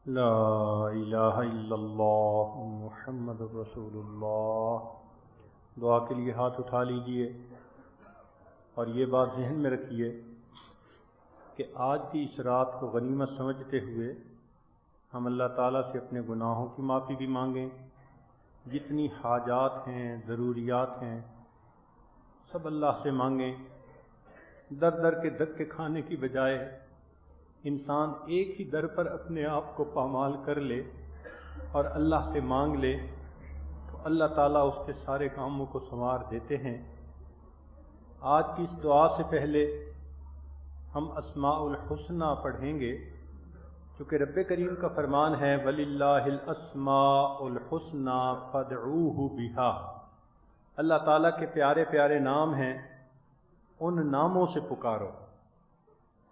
لا الہ الا اللہ محمد رسول اللہ۔ دعا کے لیے ہاتھ اٹھا لیجئے اور یہ بات ذہن میں رکھیے کہ آج کی اس رات کو غنیمت سمجھتے ہوئے ہم اللہ تعالیٰ سے اپنے گناہوں کی معافی بھی مانگیں، جتنی حاجات ہیں، ضروریات ہیں، سب اللہ سے مانگیں۔ در در کے دھکے کھانے کی بجائے انسان ایک ہی در پر اپنے آپ کو پامال کر لے اور اللہ سے مانگ لے تو اللہ تعالیٰ اس کے سارے کاموں کو سنوار دیتے ہیں۔ آج کی اس دعا سے پہلے ہم اسماء الحسنی پڑھیں گے، چونکہ رب کریم کا فرمان ہے وَلِلَّهِ الْأَسْمَاءُ الْحُسْنَى فَادْعُوهُ بِهَا۔ اللہ تعالیٰ کے پیارے پیارے نام ہیں، ان ناموں سے پکارو۔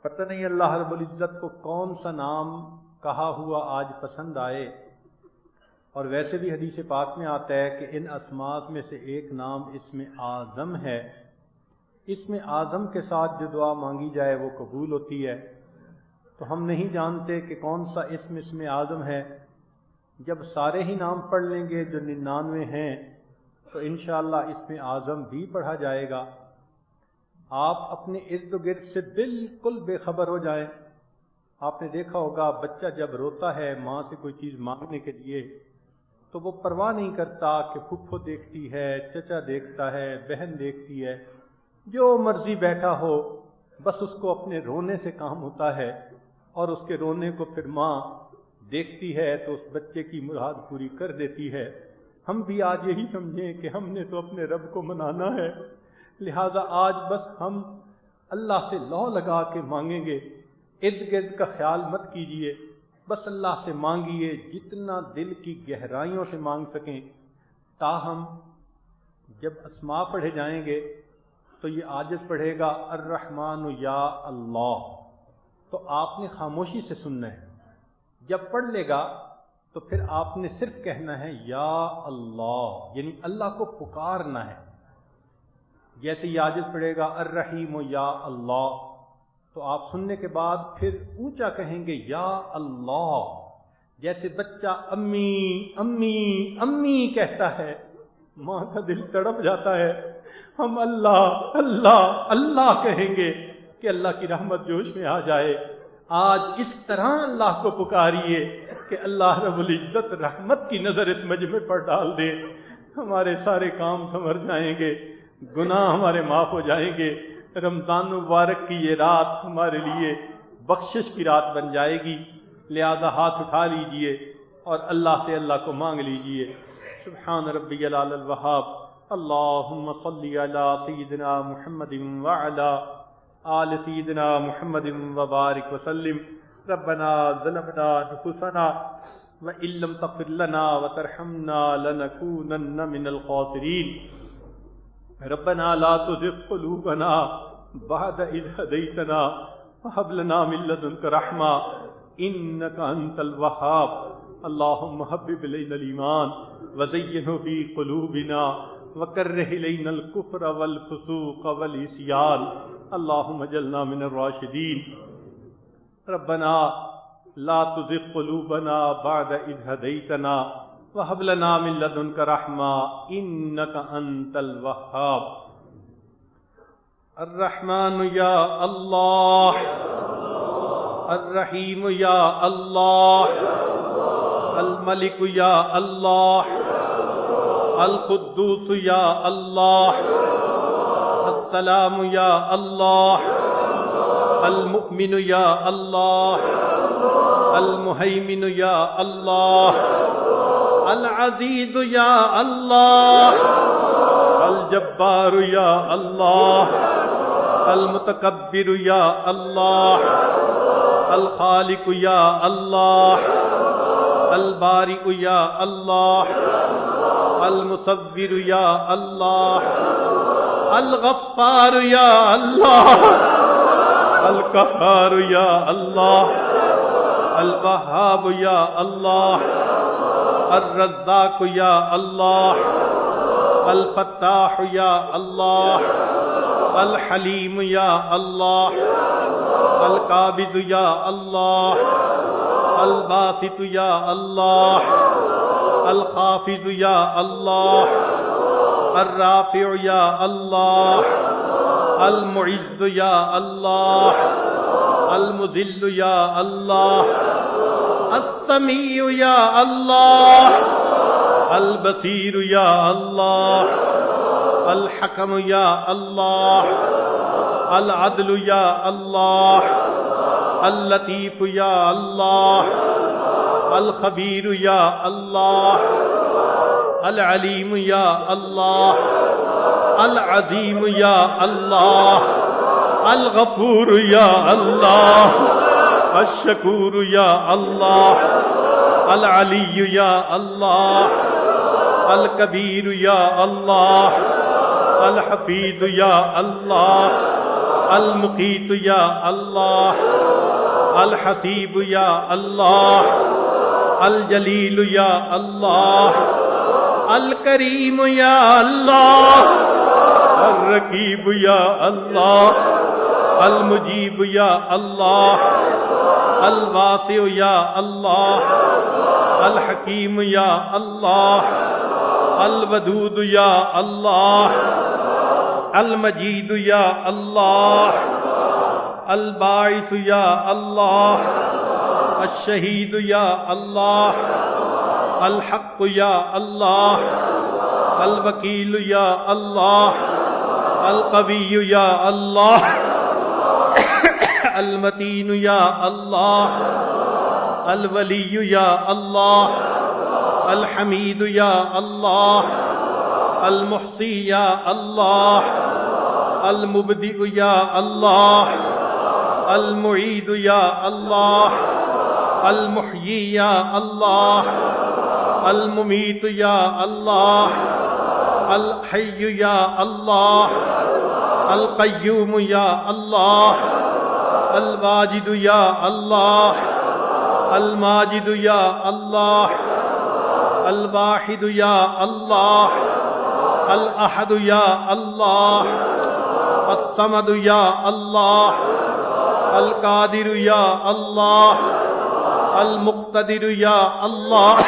پتہ نہیں اللہ رب العزت کو کون سا نام کہا ہوا آج پسند آئے، اور ویسے بھی حدیث پاک میں آتا ہے کہ ان اسماء میں سے ایک نام اسم اعظم ہے۔ اسم اعظم کے ساتھ جو دعا مانگی جائے وہ قبول ہوتی ہے۔ تو ہم نہیں جانتے کہ کون سا اسم اعظم ہے۔ جب سارے ہی نام پڑھ لیں گے جو 99 ہیں تو انشاءاللہ اسم اعظم بھی پڑھا جائے گا۔ آپ اپنے ارد گرد سے بالکل بے خبر ہو جائیں۔ آپ نے دیکھا ہوگا بچہ جب روتا ہے ماں سے کوئی چیز مانگنے کے لیے تو وہ پرواہ نہیں کرتا کہ پھپھو دیکھتی ہے، چچا دیکھتا ہے، بہن دیکھتی ہے، جو مرضی بیٹھا ہو، بس اس کو اپنے رونے سے کام ہوتا ہے، اور اس کے رونے کو پھر ماں دیکھتی ہے تو اس بچے کی مراد پوری کر دیتی ہے۔ ہم بھی آج یہی سمجھیں کہ ہم نے تو اپنے رب کو منانا ہے، لہذا آج بس ہم اللہ سے لو لگا کے مانگیں گے۔ ارد گرد کا خیال مت کیجئے، بس اللہ سے مانگیے جتنا دل کی گہرائیوں سے مانگ سکیں۔ تاہم جب اسماء پڑھے جائیں گے تو یہ عاجز پڑھے گا الرحمن یا اللہ، تو آپ نے خاموشی سے سننا ہے۔ جب پڑھ لے گا تو پھر آپ نے صرف کہنا ہے یا اللہ، یعنی اللہ کو پکارنا ہے۔ جیسے یہ عاجز پڑھے گا الرحیم یا اللہ، تو آپ سننے کے بعد پھر اونچا کہیں گے یا اللہ۔ جیسے بچہ امی امی امی کہتا ہے، ماں کا دل تڑپ جاتا ہے، ہم اللہ اللہ اللہ کہیں گے کہ اللہ کی رحمت جوش میں آ جائے۔ آج اس طرح اللہ کو پکاریے کہ اللہ رب العزت رحمت کی نظر اس مجمع پر ڈال دے، ہمارے سارے کام سنور جائیں گے، گناہ ہمارے معاف ہو جائیں گے۔ رمضان مبارک کی یہ رات ہمارے لیے بخشش کی رات بن جائے گی، لہذا ہاتھ اٹھا لیجئے اور اللہ سے اللہ کو مانگ لیجئے۔ سبحان ربی العلی الوہاب، اللہم صلی علی سیدنا محمد وعلی آل سیدنا محمد وبارک وسلم۔ ربنا ظلمنا انفسنا وإن لم تغفر لنا وترحمنا لنكونن من الخاسرین۔ ربنا لا تزغ قلوبنا بعد إذ هديتنا وهب لنا من لدنك رحمة إنك أنت الوهاب۔ اللهم حبب إلينا الإيمان وزينه في قلوبنا وكره إلينا الكفر والفسوق والعصيان اللهم اجعلنا من الراشدين۔ ربنا لا تزغ قلوبنا بعد إذ هديتنا وهب لنا من لدنك رحمة إنك أنت الوهاب۔ الرحمن يا الله، الرحيم يا الله، الملك يا الله، القدوس يا الله، السلام يا الله، المؤمن يا الله، المهيمن يا الله، العزيز يا الله، الجبار يا الله، المتكبر يا الله، الخالق يا الله، البارئ يا الله، المصور يا الله، الغفار يا الله، القهار يا الله، الوهاب يا الله، الرزاق يا الله، الفتاح يا الله، الحليم يا الله، القابض یا اللہ، الباسط یا اللہ، الخافض یا اللہ، الرافع یا اللہ، المعز یا اللہ، المذل یا اللہ، السمیع یا اللہ، البصیر یا اللہ، الحکم یا اللہ، العدل یا اللہ، اللطیف یا اللہ، الخبیر یا اللہ، العلیم یا اللہ، العظیم یا اللہ، الغفور یا اللہ، الشکور یا اللہ، العلی یا اللہ، الکبیر یا اللہ، الحفیظ یا اللہ، المقیت یا اللہ، الحسیب یا اللہ، الجلیل یا اللہ، الکریم یا اللہ، الرقیب یا اللہ، المجیب یا اللہ، الواسع یا اللہ، الحکیم یا اللہ، الودود یا اللہ، المجید یا اللہ، الباعث یا اللہ، الشہید یا اللہ، الحق یا اللہ، الوکیل یا اللہ، القوی یا اللہ، المتین یا اللہ، الولی یا اللہ، الحمید یا اللہ، المحصی یا اللہ، المبدئ یا اللہ، المعید یا اللہ، المحیی یا اللہ، الممیت یا اللہ، الحی یا اللہ، القیوم یا اللہ، الواجد یا اللہ، الماجد یا اللہ، الواحد یا اللہ، الاحد یا اللہ، الصمد یا اللہ، القادر یا اللہ، المقتدر یا اللہ،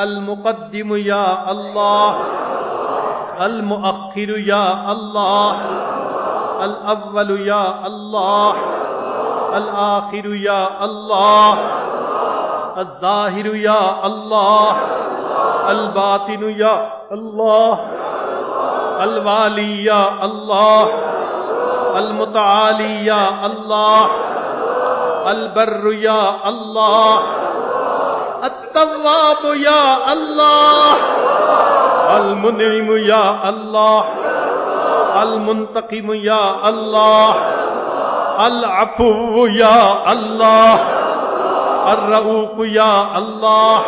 المقدم یا اللہ، المؤخر یا اللہ، الاول یا اللہ، الآخر یا اللہ، الظاہر یا اللہ، الباطن یا اللہ، الوالی یا اللہ، المتعالی یا اللہ، البر یا اللہ، التواب یا اللہ، المنعم یا اللہ، المنتقم یا اللہ، العفو یا اللہ، الرؤوف یا اللہ،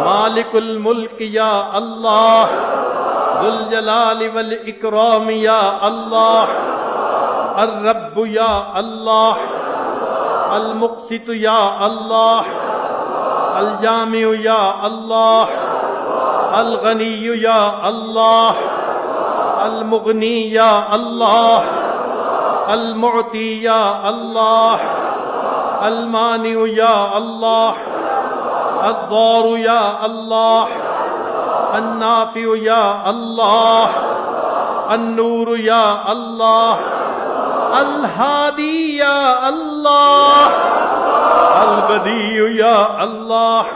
مالک الملک یا اللہ، ذو الجلال والاکرام یا اللہ، الرب یا اللہ، المقسط یا اللہ، الجامع یا اللہ، الغنی یا اللہ، المغنی یا اللہ، المعطی یا اللہ، المانع یا اللہ، الضار یا اللہ، النافع یا اللہ، النور یا اللہ، الہادی یا اللہ، البدیع یا اللہ،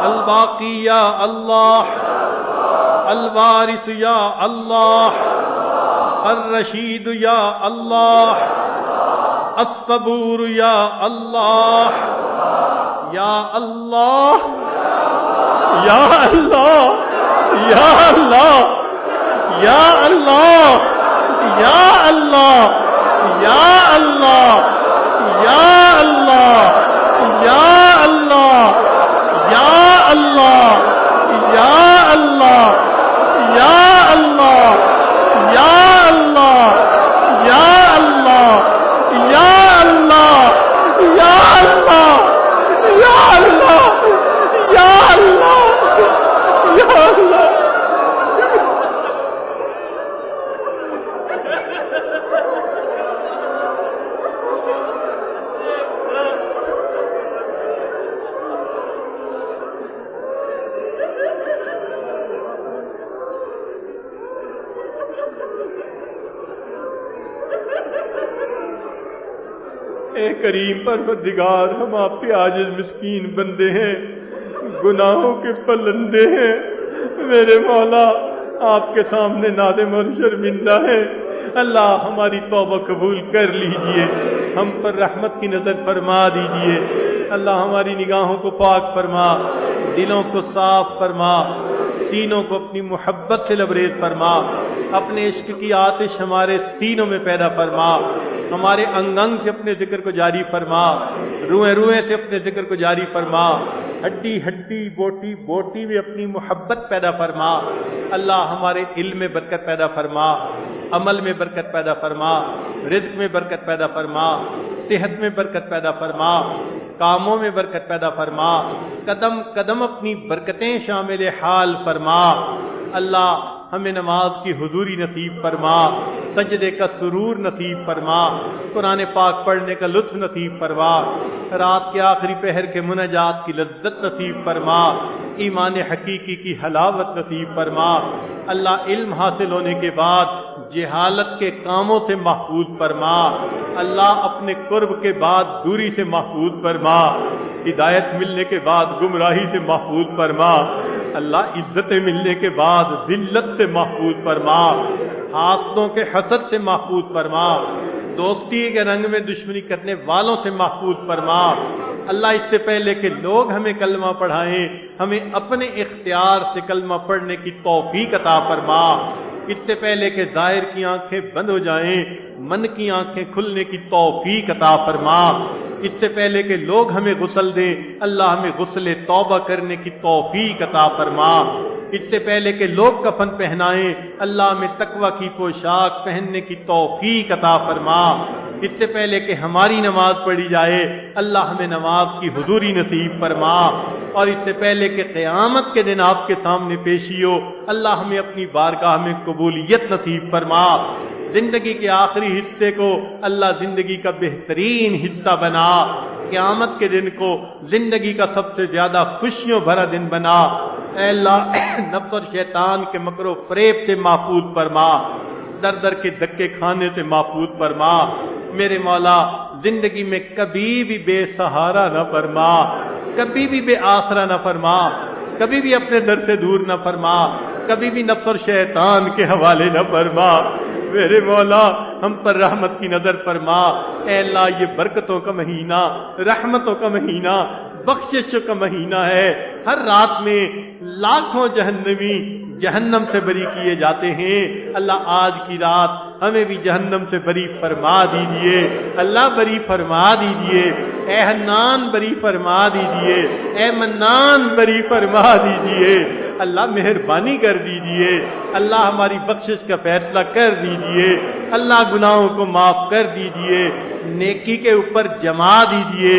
الباقی یا اللہ، الوارث یا اللہ، الرشید یا اللہ، الصبور یا اللہ، یا اللہ، یا اللہ، یا اللہ، یا اللہ، یا اللہ، یا اللہ، یا اللہ، یا اللہ، یا اللہ، یا اللہ، یا اللہ، یا اللہ، یا اللہ، یا اللہ، یا اللہ، یا اللہ، یا اللہ، یا اللہ۔ اے کریم پروردگار، ہم آپ کے عاجز مسکین بندے ہیں، گناہوں کے پلندے ہیں، میرے مولا آپ کے سامنے نادم اور شرمندہ ہے۔ اللہ ہماری توبہ قبول کر لیجئے، ہم پر رحمت کی نظر فرما دیجئے۔ اللہ ہماری نگاہوں کو پاک فرما، دلوں کو صاف فرما، سینوں کو اپنی محبت سے لبریز فرما، اپنے عشق کی آتش ہمارے سینوں میں پیدا فرما، ہمارے انگ انگ سے اپنے ذکر کو جاری فرما، روئیں روئیں سے اپنے ذکر کو جاری فرما، ہڈی ہڈی بوٹی بوٹی میں اپنی محبت پیدا فرما۔ اللہ ہمارے علم میں برکت پیدا فرما، عمل میں برکت پیدا فرما، رزق میں برکت پیدا فرما، صحت میں برکت پیدا فرما، کاموں میں برکت پیدا فرما، قدم قدم اپنی برکتیں شامل حال فرما۔ اللہ ہمیں نماز کی حضوری نصیب فرما، سجدے کا سرور نصیب فرما، قرآن پاک پڑھنے کا لطف نصیب فرما، رات کے آخری پہر کے مناجات کی لذت نصیب فرما، ایمان حقیقی کی حلاوت نصیب فرما۔ اللہ علم حاصل ہونے کے بعد جہالت کے کاموں سے محفوظ فرما، اللہ اپنے قرب کے بعد دوری سے محفوظ فرما، ہدایت ملنے کے بعد گمراہی سے محفوظ فرما، اللہ عزتیں ملنے کے بعد ذلت سے محفوظ فرما، حاسدوں کے حسد سے محفوظ فرما، دوستی کے رنگ میں دشمنی کرنے والوں سے محفوظ فرما۔ اللہ اس سے پہلے کہ لوگ ہمیں کلمہ پڑھائیں، ہمیں اپنے اختیار سے کلمہ پڑھنے کی توفیق عطا فرما۔ اس سے پہلے کہ ظاہر کی آنکھیں بند ہو جائیں، من کی آنکھیں کھلنے کی توفیق عطا فرما۔ اس سے پہلے کہ لوگ ہمیں غسل دیں، اللہ ہمیں غسل توبہ کرنے کی توفیق عطا فرما۔ اس سے پہلے کہ لوگ کفن پہنائیں، اللہ ہمیں تقوی کی پوشاک پہننے کی توفیق عطا فرما۔ اس سے پہلے کہ ہماری نماز پڑھی جائے، اللہ ہمیں نماز کی حضوری نصیب فرما۔ اور اس سے پہلے کہ قیامت کے دن آپ کے سامنے پیشی ہو، اللہ ہمیں اپنی بارگاہ میں قبولیت نصیب فرما۔ زندگی کے آخری حصے کو اللہ زندگی کا بہترین حصہ بنا، قیامت کے دن کو زندگی کا سب سے زیادہ خوشیوں بھرا دن بنا۔ اے اللہ نفس اور شیطان کے مکر و فریب سے محفوظ فرما، در در کے دھکے کھانے سے محفوظ فرما۔ میرے مولا زندگی میں کبھی بھی بے سہارا نہ فرما، کبھی بھی بے آسرا نہ فرما، کبھی بھی اپنے در سے دور نہ فرما، کبھی بھی نفس اور شیطان کے حوالے نہ فرما۔ میرے مولا ہم پر رحمت کی نظر فرما۔ اے اللہ یہ برکتوں کا مہینہ، رحمتوں کا مہینہ، بخششوں کا مہینہ ہے۔ ہر رات میں لاکھوں جہنمی جہنم سے بری کیے جاتے ہیں، اللہ آج کی رات ہمیں بھی جہنم سے بری فرما دیجئے، اللہ بری فرما دیجئے۔ اے حنان بری فرما دیجئے، اے منان بری فرما دیجئے، اللہ مہربانی کر دیجئے، اللہ ہماری بخشش کا فیصلہ کر دیجئے، اللہ گناہوں کو معاف کر دیجئے، نیکی کے اوپر جما دیجئے،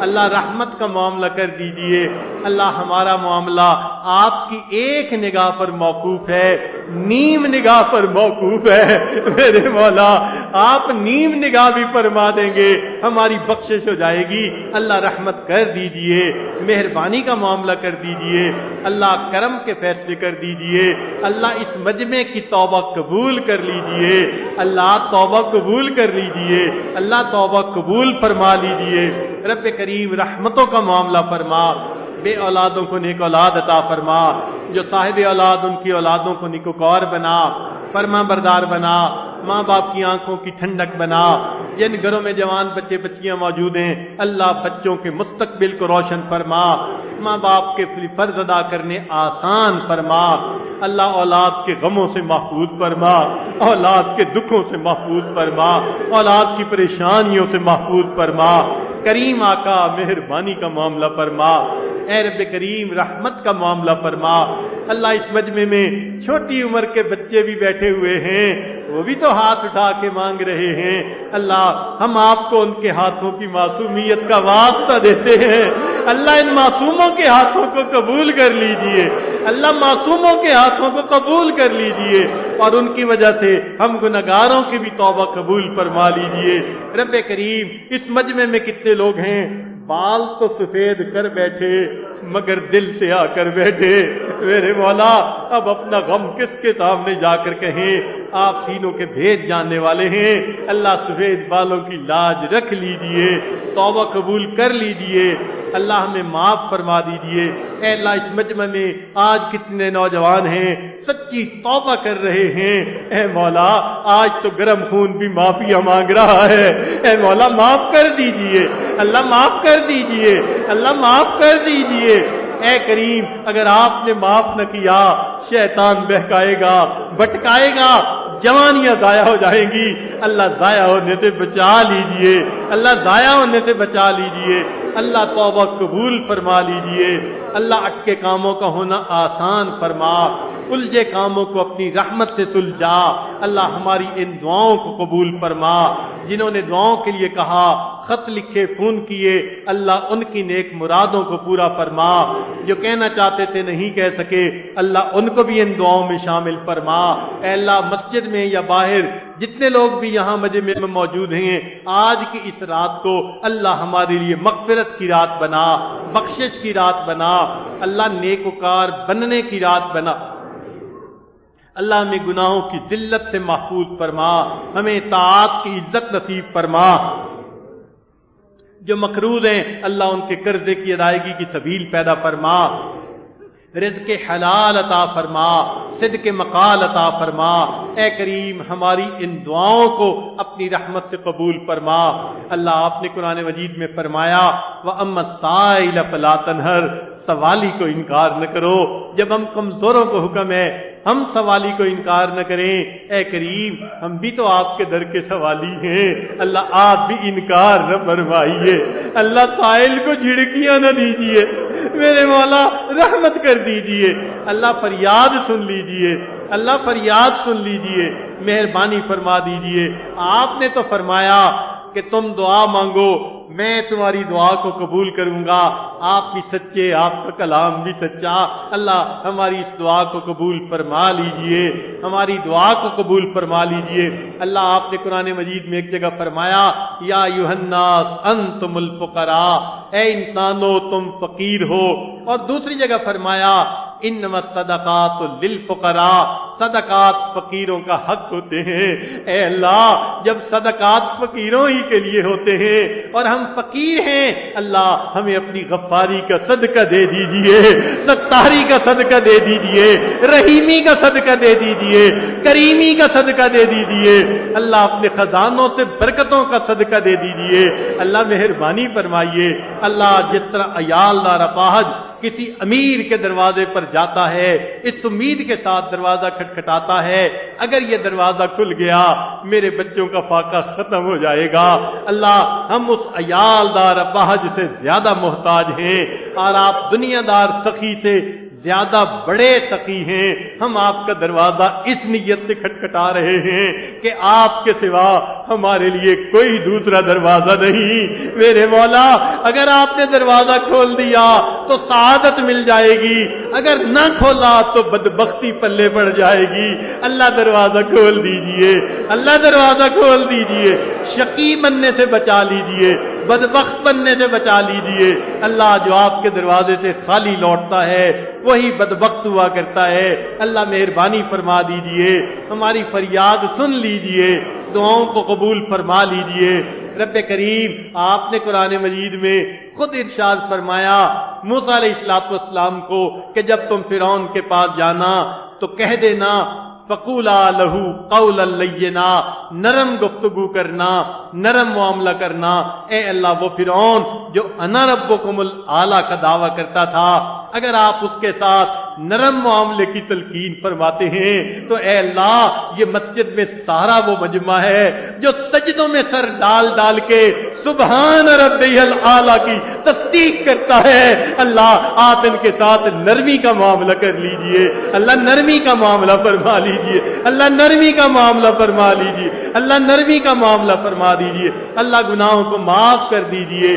اللہ رحمت کا معاملہ کر دیجئے۔ اللہ ہمارا معاملہ آپ کی ایک نگاہ پر موقوف ہے، نیم نگاہ پر موقوف ہے۔ میرے مولا آپ نیم نگاہ بھی فرما دیں گے، ہماری بخشش ہو جائے گی۔ اللہ رحمت کر دیجئے، مہربانی کا معاملہ کر دیجئے، اللہ کرم کے فیصلے کر دیجئے، اللہ اس مجمع کی توبہ قبول کر لیجئے، اللہ توبہ قبول کر لیجئے، اللہ توبہ قبول فرما لیجئے۔ رب کریم رحمتوں کا معاملہ فرما، بے اولادوں کو نیک اولاد عطا فرما، جو صاحب اولاد ان کی اولادوں کو نیکوکار بنا، فرما بردار بنا، ماں باپ کی آنکھوں کی ٹھنڈک بنا۔ جن گھروں میں جوان بچے بچیاں موجود ہیں، اللہ بچوں کے مستقبل کو روشن فرما، ماں باپ کے فرض ادا کرنے آسان فرما، اللہ اولاد کے غموں سے محفوظ فرما، اولاد کے دکھوں سے محفوظ فرما، اولاد کی پریشانیوں سے محفوظ فرما۔ کریم آقا مہربانی کا معاملہ فرما، اے رب کریم رحمت کا معاملہ فرما۔ اللہ اس مجمع میں چھوٹی عمر کے بچے بھی بیٹھے ہوئے ہیں، وہ بھی تو ہاتھ اٹھا کے مانگ رہے ہیں، اللہ ہم آپ کو ان کے ہاتھوں کی معصومیت کا واسطہ دیتے ہیں، اللہ ان معصوموں کے ہاتھوں کو قبول کر لیجئے، اللہ معصوموں کے ہاتھوں کو قبول کر لیجئے، اور ان کی وجہ سے ہم گناہگاروں کی بھی توبہ قبول فرما لیجئے۔ رب کریم اس مجمع میں کتنے لوگ ہیں بال تو سفید کر بیٹھے مگر دل سے آ کر بیٹھے، میرے مولا اب اپنا غم کس کے سامنے جا کر کہیں؟ آپ سینوں کے بھید جاننے والے ہیں، اللہ سفید بالوں کی لاج رکھ لیجئے، توبہ قبول کر لیجئے، اللہ ہمیں معاف فرما دیجئے۔ اے اللہ اس مجمع میں آج کتنے نوجوان ہیں سچی توبہ کر رہے ہیں، اے مولا آج تو گرم خون بھی معافیا مانگ رہا ہے، اے مولا معاف کر دیجئے، اللہ معاف کر دیجئے، اللہ معاف کر دیجئے۔ اے کریم اگر آپ نے معاف نہ کیا شیطان بہکائے گا، بھٹکائے گا، جوانیاں ضائع ہو جائیں گی، اللہ ضائع ہونے سے بچا لیجئے، اللہ ضائع ہونے سے بچا لیجئے، اللہ توبہ قبول فرما لیجئے، اللہ اٹکے کاموں کا ہونا آسان فرما، الجھے کاموں کو اپنی رحمت سے سلجھا، اللہ ہماری ان دعاؤں کو قبول فرما، جنہوں نے دعاؤں کے لیے کہا، خط لکھے، فون کیے، اللہ ان کی نیک مرادوں کو پورا فرما، جو کہنا چاہتے تھے نہیں کہہ سکے اللہ ان کو بھی ان دعاؤں میں شامل فرما۔ اے اللہ مسجد میں یا باہر جتنے لوگ بھی یہاں مجمع میں موجود ہیں آج کی اس رات کو اللہ ہمارے لیے مغفرت کی رات بنا، بخشش کی رات بنا، اللہ نیکوکار بننے کی رات بنا، اللہ ہمیں گناہوں کی ذلت سے محفوظ فرما، ہمیں طاعت کی عزت نصیب فرما، جو مقروض ہیں اللہ ان کے قرضے کی ادائیگی کی سبیل پیدا فرما، رزق حلال عطا فرما، صدق مقال عطا فرما، اے کریم ہماری ان دعاؤں کو اپنی رحمت سے قبول فرما۔ اللہ آپ نے قرآن مجید میں فرمایا وَأَمَّا السَّائِلَ فَلَا تَنْهَرْ، سوالی کو انکار نہ کرو، جب ہم کمزوروں کو حکم ہے ہم سوالی کو انکار نہ کریں، اے کریم ہم بھی تو آپ کے در کے سوالی ہیں، اللہ آپ بھی انکار نہ فرمائیے، اللہ سائل کو جھڑکیاں نہ دیجیے، میرے مولا رحمت کر دیجیے، اللہ فریاد سن لیجیے، اللہ فریاد سن لیجیے، مہربانی فرما دیجیے۔ آپ نے تو فرمایا کہ تم دعا مانگو میں تمہاری دعا کو قبول کروں گا، آپ بھی سچے، آپ کا کلام بھی سچا، اللہ ہماری اس دعا کو قبول فرما لیجئے، ہماری دعا کو قبول فرما لیجئے۔ اللہ آپ نے قرآن مجید میں ایک جگہ فرمایا یا ایھا الناس انتم الفقراء، اے انسانو تم فقیر ہو، اور دوسری جگہ فرمایا انما الصدقات للفقراء، صدقات فقیروں کا حق ہوتے ہیں۔ اے اللہ جب صدقات فقیروں ہی کے لیے ہوتے ہیں اور ہم فقیر ہیں، اللہ ہمیں اپنی غفاری کا صدقہ دے دیجئے، ستاری کا صدقہ دے دیجئے، رحیمی کا صدقہ دے دیجئے، کریمی کا صدقہ دے دیجئے، اللہ اپنے خزانوں سے برکتوں کا صدقہ دے دیجئے، اللہ مہربانی فرمائیے۔ اللہ جس طرح عیال دار اپاہج کسی امیر کے دروازے پر جاتا ہے اس امید کے ساتھ دروازہ کھٹکھٹاتا ہے اگر یہ دروازہ کھل گیا میرے بچوں کا فاقہ ختم ہو جائے گا، اللہ ہم اس عیال دار اپاہج سے زیادہ محتاج ہیں، اور آپ دنیا دار سخی سے زیادہ بڑے سخی ہیں، ہم آپ کا دروازہ اس نیت سے کھٹکھٹا رہے ہیں کہ آپ کے سوا ہمارے لیے کوئی دوسرا دروازہ نہیں، میرے مولا اگر آپ نے دروازہ کھول دیا تو سعادت مل جائے گی، اگر نہ کھولا تو بدبختی پلے پڑ جائے گی، اللہ دروازہ کھول دیجئے، اللہ دروازہ کھول دیجئے، شقی بننے سے بچا لیجئے، بدبخت بننے سے بچا لیجئے، اللہ جو آپ کے دروازے سے خالی لوٹتا ہے وہی بدبخت ہوا کرتا ہے، اللہ مہربانی فرما دیجئے، ہماری فریاد سن لیجئے، دعاؤں کو قبول فرما لیجئے۔ رب کریم آپ نے قرآن مجید میں خود ارشاد فرمایا موسیٰ علیہ السلام کو کہ جب تم فرعون کے پاس جانا تو کہہ دینا فقولا لہو قولا لینا، نرم گفتگو کرنا، نرم معاملہ کرنا۔ اے اللہ وہ فرعون جو انا ربکم الاعلی کا دعویٰ کرتا تھا اگر آپ اس کے ساتھ نرم معاملے کی تلقین فرماتے ہیں تو اے اللہ یہ مسجد میں سارا وہ مجمع ہے جو سجدوں میں سر ڈال ڈال کے سبحان ربی الاعلی کی تصدیق کرتا ہے، اللہ آپ ان کے ساتھ نرمی کا معاملہ کر لیجئے، اللہ نرمی کا معاملہ فرما لیجئے، اللہ نرمی کا معاملہ فرما لیجئے، اللہ نرمی کا معاملہ فرما دیجئے، اللہ گناہوں کو معاف کر دیجئے،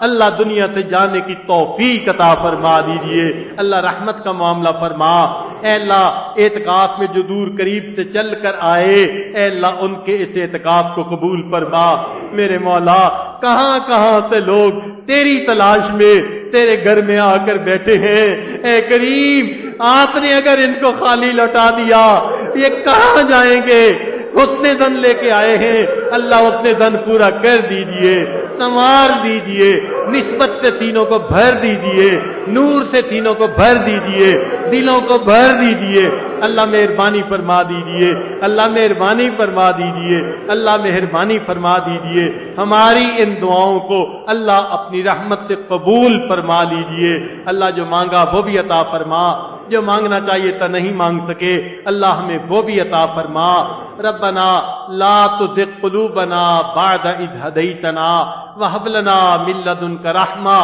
اللہ دنیا سے جانے کی توفیق عطا فرما دیجئے۔ اللہ رحمت کا معاملہ فرما۔ اے اللہ اعتکاف میں جو دور قریب سے چل کر آئے، اے اللہ ان کے اس اعتکاف کو قبول فرما۔ میرے مولا کہاں کہاں سے لوگ تیری تلاش میں تیرے گھر میں آ کر بیٹھے ہیں، اے کریم آپ نے اگر ان کو خالی لوٹا دیا یہ کہاں جائیں گے؟ حسن زن لے کے آئے ہیں، اللہ حسن زن پورا کر دیجئے، سنوار دیجئے، نسبت سے سینوں کو بھر دیجئے، نور سے سینوں کو بھر دیجئے، دلوں کو بھر دیجئے۔ اللہ مہربانی فرما دیجئے، اللہ مہربانی فرما دیجئے، اللہ مہربانی فرما دیجئے۔ ہماری ان دعاؤں کو اللہ اپنی رحمت سے قبول فرما لیجئے۔ اللہ جو مانگا وہ بھی عطا فرما، جو مانگنا چاہیے تھا نہیں مانگ سکے اللہ ہمیں وہ بھی عطا فرما۔ ربنا لا تزغ قلوبنا بعد اذ هديتنا وهب لنا من لدنك رحمة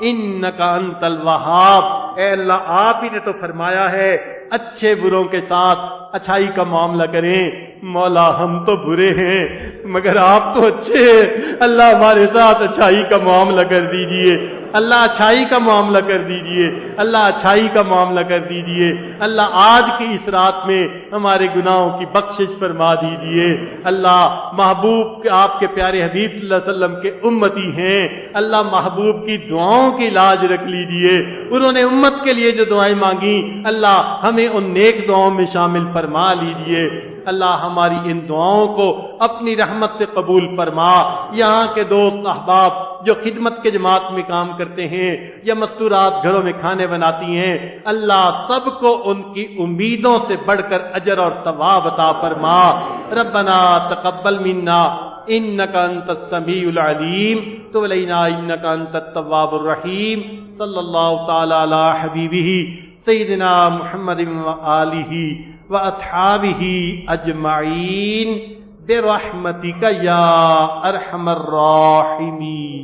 انك انت الوهاب۔ اے اللہ آپ ہی نے تو فرمایا ہے اچھے بروں کے ساتھ اچھائی کا معاملہ کریں۔ مولا ہم تو برے ہیں مگر آپ تو اچھے ہیں، اللہ ہمارے ساتھ اچھائی کا معاملہ کر دیجئے، اللہ اچھائی کا معاملہ کر دیجئے، اللہ اچھائی کا معاملہ کر دیجئے۔ اللہ آج کی اس رات میں ہمارے گناہوں کی بخشش فرما دیجئے۔ اللہ محبوب آپ کے پیارے حبیب صلی اللہ علیہ وسلم کے امتی ہیں، اللہ محبوب کی دعاؤں کی لاج رکھ لیجئے۔ انہوں نے امت کے لیے جو دعائیں مانگی اللہ ہمیں ان نیک دعاؤں میں شامل فرما لیجئے۔ اللہ ہماری ان دعاؤں کو اپنی رحمت سے قبول فرما۔ یہاں کے دوست احباب جو خدمت کے جماعت میں کام کرتے ہیں یا مستورات گھروں میں کھانے بناتی ہیں، اللہ سب کو ان کی امیدوں سے بڑھ کر اجر اور ثواب عطا فرما۔ ربنا تقبل منا انک انت السمیع العلیم تب علینا انک انت التواب الرحیم۔ صلی اللہ تعالی علی حبیبہ سیدنا محمد وآلہ وأصحابه أجمعين برحمتك يا أرحم الراحمين۔